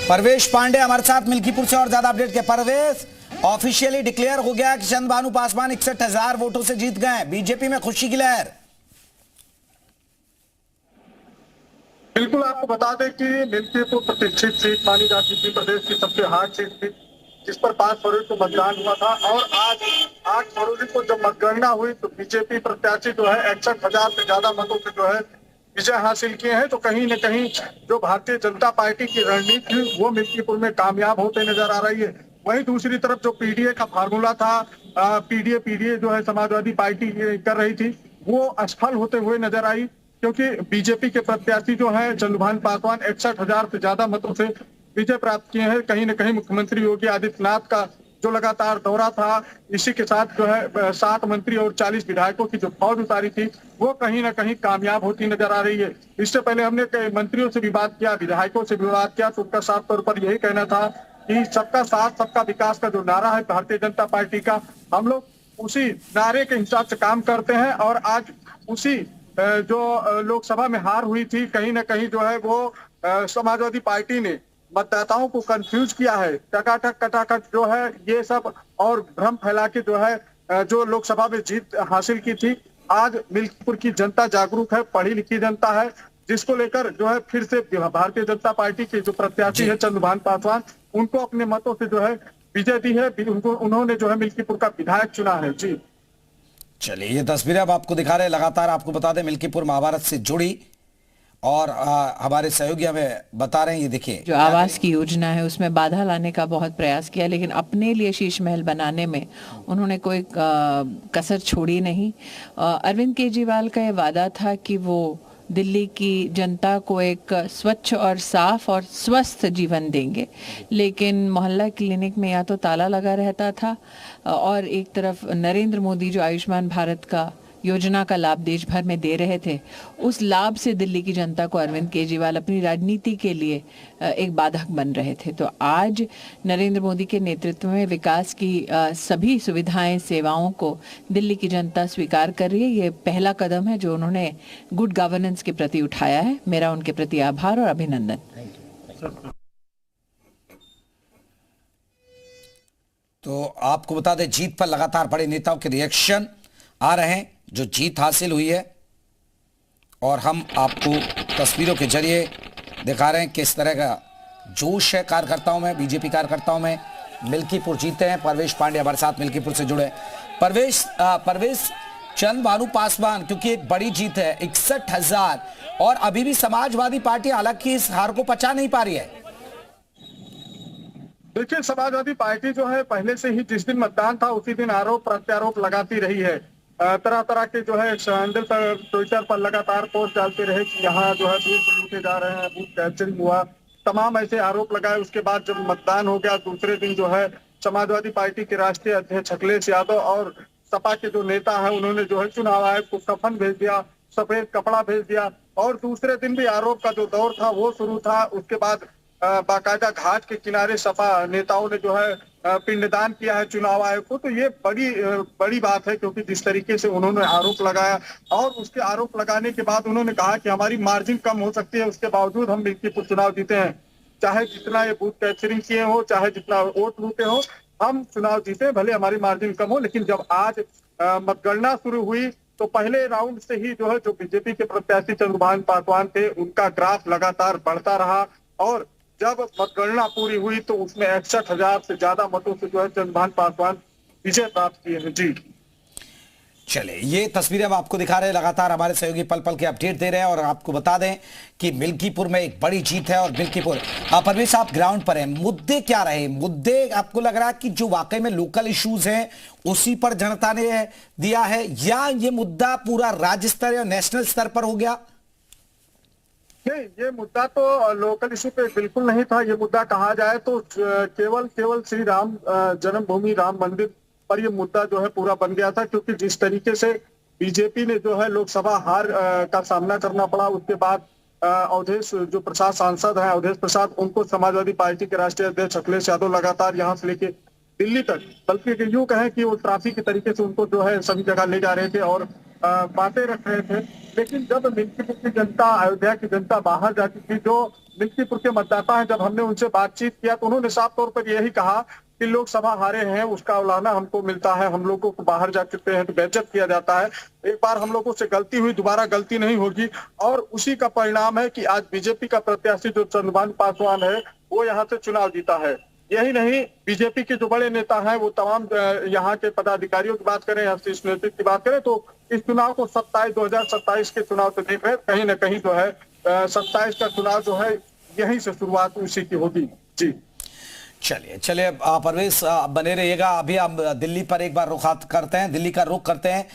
परवेश पांडे हमारे साथ मिल्कीपुर से और ज्यादा अपडेट के। परवेश, ऑफिशियली डिक्लेयर हो गया कि चंद भानु पासवान 61,000 वोटों से जीत गए। बीजेपी में खुशी की लहर। बिल्कुल, आपको बता दें कि मिल्कीपुर प्रतिष्ठित सीट मानी जाती थी, प्रदेश की सबसे हार्ड सीट थी, जिस पर 5 फरवरी को मतदान हुआ था। और आज 8 फरवरी को जब मतगणना हुई तो बीजेपी प्रत्याशी जो है 61,000 से ज्यादा मतों से जो है विजय हासिल किए हैं। तो कहीं न कहीं जो भारतीय जनता पार्टी की रणनीति थी वो मिल्कीपुर में कामयाब होते नजर आ रही है। वहीं दूसरी तरफ जो पीडीए का फार्मूला था, पीडीए जो है समाजवादी पार्टी कर रही थी, वो असफल होते हुए नजर आई, क्योंकि बीजेपी के प्रत्याशी जो है चंद्रभान पासवान 61,000 से ज्यादा मतों से विजय प्राप्त किए हैं। कहीं न कहीं मुख्यमंत्री योगी आदित्यनाथ का जो लगातार दौरा था, इसी के साथ जो है 7 मंत्री और 40 विधायकों की जो फौज उतारी थी वो कहीं न कहीं कामयाब होती नजर आ रही है। इससे पहले हमने कई मंत्रियों से भी बात किया, विधायकों से भी बात किया, तो उनका साफ तौर पर यही कहना था कि सबका साथ सबका विकास का जो नारा है भारतीय जनता पार्टी का, हम लोग उसी नारे के हिसाब से काम करते हैं। और आज उसी जो लोकसभा में हार हुई थी, कहीं ना कहीं जो है वो समाजवादी पार्टी ने मतदाताओं को कंफ्यूज किया है। टकाटक कटाकट जो है ये सब और भ्रम फैला के जो है जो लोकसभा में जीत हासिल की थी। आज मिल्कीपुर की जनता जागरूक है, पढ़ी लिखी जनता है, जिसको लेकर जो है फिर से भारतीय जनता पार्टी के जो प्रत्याशी है चंद्रभान पासवान, उनको अपने मतों से जो है विजय दी है। उन्होंने जो है मिल्कीपुर का विधायक चुना है। जी चलिए, ये तस्वीरें अब आपको दिखा रहे हैं। लगातार आपको बता दें मिल्कीपुर महाभारत से जुड़ी और हमारे सहयोगी हमें बता रहे हैं, ये देखिए जो आवास की योजना है उसमें बाधा लाने का बहुत प्रयास किया, लेकिन अपने लिए शीश महल बनाने में उन्होंने कोई कसर छोड़ी नहीं। अरविंद केजरीवाल का ये वादा था कि वो दिल्ली की जनता को एक स्वच्छ और साफ और स्वस्थ जीवन देंगे, लेकिन मोहल्ला क्लिनिक में या तो ताला लगा रहता था और एक तरफ नरेंद्र मोदी जो आयुष्मान भारत का योजना का लाभ देश भर में दे रहे थे, उस लाभ से दिल्ली की जनता को अरविंद केजरीवाल अपनी राजनीति के लिए एक बाधक बन रहे थे। तो आज नरेंद्र मोदी के नेतृत्व में विकास की सभी सुविधाएं, सेवाओं को दिल्ली की जनता स्वीकार कर रही है। ये पहला कदम है जो उन्होंने गुड गवर्नेंस के प्रति उठाया है। मेरा उनके प्रति आभार और अभिनंदन। तो आपको बता दें, जीत पर लगातार बड़े नेताओं के रिएक्शन आ रहे हैं जो जीत हासिल हुई है, और हम आपको तस्वीरों के जरिए दिखा रहे हैं किस तरह का जोश है कार्यकर्ताओं में, बीजेपी कार्यकर्ताओं में। मिल्कीपुर जीते हैं। परवेश पांडे हमारे साथ मिल्कीपुर से जुड़े। परवेश, चंद भानु पासवान, क्योंकि एक बड़ी जीत है 61,000, और अभी भी समाजवादी पार्टी हालांकि इस हार को पचा नहीं पा रही है। देखिए, समाजवादी पार्टी जो है पहले से ही जिस दिन मतदान था उसी दिन आरोप प्रत्यारोप लगाती रही है। तरह तरह के जो है हैंडल पर, ट्विटर पर लगातार पोस्ट डालते रहे कि यहाँ जो है बूथ लूटे जा रहे हैं, बूथ कैंसिलिंग हुआ, तमाम ऐसे आरोप लगाए। उसके बाद जब मतदान हो गया दूसरे दिन जो है समाजवादी पार्टी के राष्ट्रीय अध्यक्ष अखिलेश यादव और सपा के जो नेता है उन्होंने जो है चुनाव आयोग को कफन भेज दिया, सफेद कपड़ा भेज दिया। और दूसरे दिन भी आरोप का जो दौर था वो शुरू था। उसके बाद बाकायदा घाट के किनारे सपा नेताओं ने जो है पिंडदान किया है चुनाव आयोग को। तो ये बड़ी बात है, क्योंकि जिस तरीके से उन्होंने आरोप लगाया और उसके आरोप लगाने के बाद उन्होंने कहा कि हमारी मार्जिन कम हो सकती है, उसके बावजूद हम मिल्कीपुर चुनाव जीते हैं। चाहे जितना ये बूथ कैप्चरिंग किए हो, चाहे जितना वोट लूटे हो, हम चुनाव जीते, भले हमारी मार्जिन कम हो। लेकिन जब आज मतगणना शुरू हुई तो पहले राउंड से ही जो है जो बीजेपी के प्रत्याशी चंद्रभान पासवान थे उनका ग्राफ लगातार बढ़ता रहा, और जब मतगणना पूरी हुई तो उसमें 61,000 से ज्यादा मतों से जो है चंद्रभान पासवान विजय प्राप्त किए हैं। जी चले, ये तस्वीरें हम आपको दिखा रहे हैं। लगातार हमारे सहयोगी पल पल के अपडेट दे रहे हैं, और आपको बता दें कि मिल्कीपुर में एक बड़ी जीत है। और मिल्कीपुर, परवेश आप ग्राउंड पर हैं, मुद्दे क्या रहे? मुद्दे आपको लग रहा है कि जो वाकई में लोकल इश्यूज हैं उसी पर जनता ने दिया है, या ये मुद्दा पूरा राज्य स्तर या नेशनल स्तर पर हो गया? नहीं, ये मुद्दा तो लोकल इशू पे बिल्कुल नहीं था। ये मुद्दा कहा जाए तो केवल श्री राम जन्मभूमि राम मंदिर पर ये मुद्दा जो है पूरा बन गया था, क्योंकि जिस तरीके से बीजेपी ने जो है लोकसभा हार का सामना करना पड़ा। उसके बाद अवधेश जो प्रसाद सांसद हैं, अवधेश प्रसाद, उनको समाजवादी पार्टी के राष्ट्रीय अध्यक्ष अखिलेश यादव लगातार यहाँ से लेके दिल्ली तक, बल्कि यूं कहें कि वो ट्रैफिक के तरीके से उनको जो है सभी जगह ले जा रहे थे और बातें रख रहे थे। लेकिन जब मिल्कीपुर की जनता, अयोध्या की जनता बाहर जाती थी, जो मिल्कीपुर के मतदाता हैं, जब हमने उनसे बातचीत किया तो उन्होंने साफ तौर पर यही कहा कि लोकसभा हारे हैं, उसका उलाहना हमको मिलता है, हम लोगों को बाहर जा चुके हैं तो बेइज्जत किया जाता है। एक बार हम लोगों से गलती हुई, दोबारा गलती नहीं होगी। और उसी का परिणाम है कि आज बीजेपी का प्रत्याशी जो चंद्रभान पासवान है वो यहाँ से चुनाव जीता है। यही नहीं, बीजेपी के जो बड़े नेता हैं वो तमाम यहाँ के पदाधिकारियों की बात करें या शीर्ष नेतृत्व की बात करें तो इस चुनाव को 2027 के चुनाव से देख रहे हैं। कहीं ना कहीं जो है 27 का चुनाव जो है यहीं से शुरुआत उसी की होगी। जी चलिए चलिए, परवेश बने रहिएगा। अभी हम दिल्ली पर एक बार रुख करते हैं, दिल्ली का रुख करते हैं।